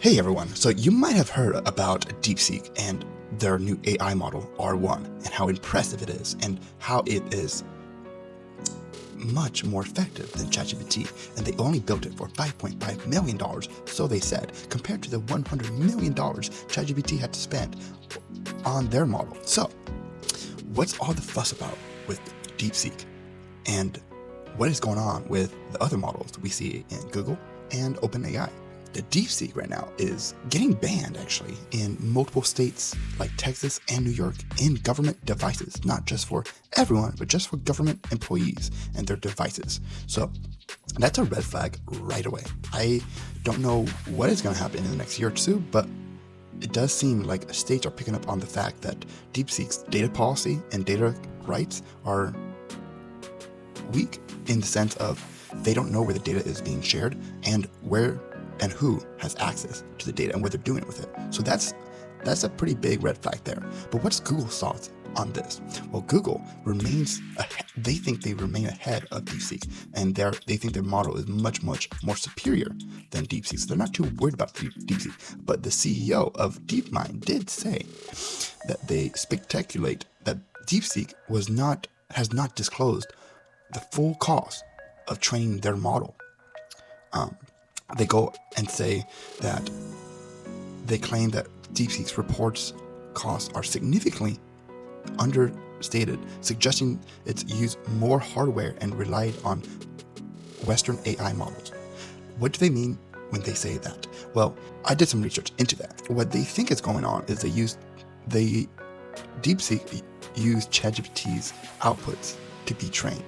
Hey everyone, so you might have heard about DeepSeek and their new AI model R1 and how impressive it is and how it is much more effective than ChatGPT, and they only built it for $5.5 million, so they said, compared to the $100 million ChatGPT had to spend on their model. So, what's all the fuss about with DeepSeek, and what is going on with the other models we see in Google and OpenAI? The DeepSeek right now is getting banned actually in multiple states like Texas and New York in government devices, not just for everyone, but just for government employees and their devices. So that's a red flag right away. I don't know what is going to happen in the next year or two, but it does seem like states are picking up on the fact that DeepSeek's data policy and data rights are weak in the sense of they don't know where the data is being shared and where and who has access to the data and what they're doing with it. So that's a pretty big red flag there. But what's Google's thoughts on this? Well, Google remains ahead. They think they remain ahead of DeepSeek, and they think their model is much more superior than DeepSeek. So they're not too worried about DeepSeek. But the CEO of DeepMind did say that they speculate that DeepSeek has not disclosed the full cost of training their model. They go and say that they claim that DeepSeek's reports costs are significantly understated, suggesting it's used more hardware and relied on Western AI models. What do they mean when they say that? Well, I did some research into that. What they think is going on is DeepSeek used ChatGPT's outputs to be trained.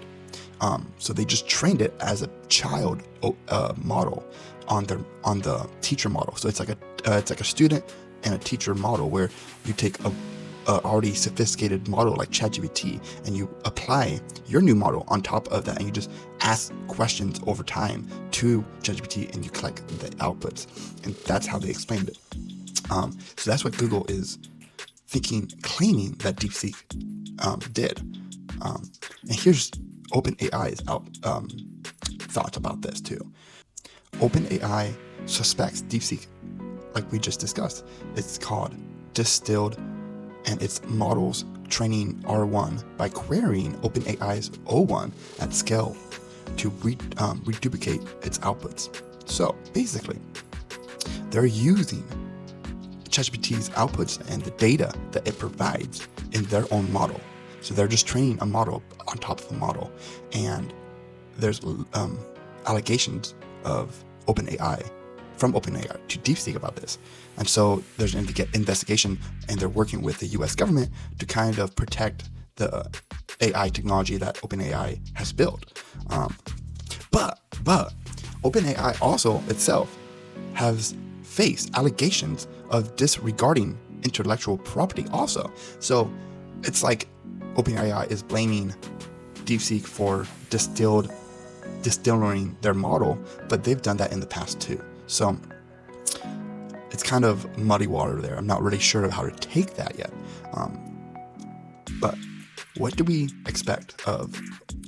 So they just trained it as a child model on the teacher model. So it's like a student and a teacher model where you take a already sophisticated model like ChatGPT and you apply your new model on top of that, and you just ask questions over time to ChatGPT and you collect the outputs, and that's how they explained it. So that's what Google is claiming that DeepSeek did. And here's OpenAI's thoughts about this too. OpenAI suspects DeepSeek, like we just discussed, it's called distilled, and its models training R1 by querying OpenAI's O1 at scale to reduplicate its outputs. So basically, they're using ChatGPT's outputs and the data that it provides in their own model. So they're just training a model on top of a model, and there's allegations of from OpenAI to DeepSeek about this. And so there's an investigation, and they're working with the US government to kind of protect the AI technology that OpenAI has built. But OpenAI also itself has faced allegations of disregarding intellectual property also. So it's like OpenAI is blaming DeepSeek for distilling their model, but they've done that in the past too. So it's kind of muddy water there. I'm not really sure how to take that yet. But what do we expect of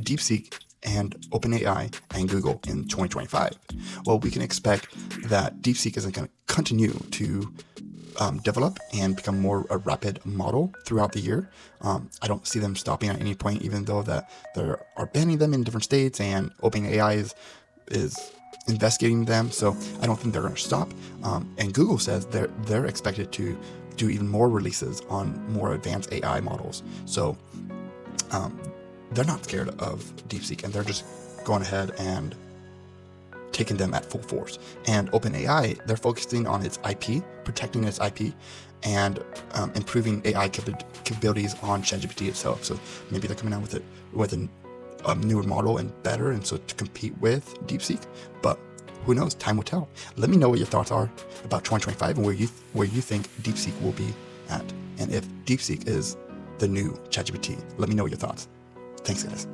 DeepSeek and OpenAI and Google in 2025? Well, we can expect that DeepSeek is going to continue to develop and become more a rapid model throughout the year. I don't see them stopping at any point, even though that they are banning them in different states and OpenAI is investigating them. So I don't think they're going to stop. And Google says they're expected to do even more releases on more advanced AI models. So they're not scared of DeepSeek, and they're just going ahead and taking them at full force. And OpenAI, they're focusing on its IP, protecting its IP, and improving AI capabilities on ChatGPT itself. So maybe they're coming out with a newer model and better, and so to compete with DeepSeek. But who knows? Time will tell. Let me know what your thoughts are about 2025 and where you think DeepSeek will be at, and if DeepSeek is the new ChatGPT. Let me know your thoughts. Thanks, guys.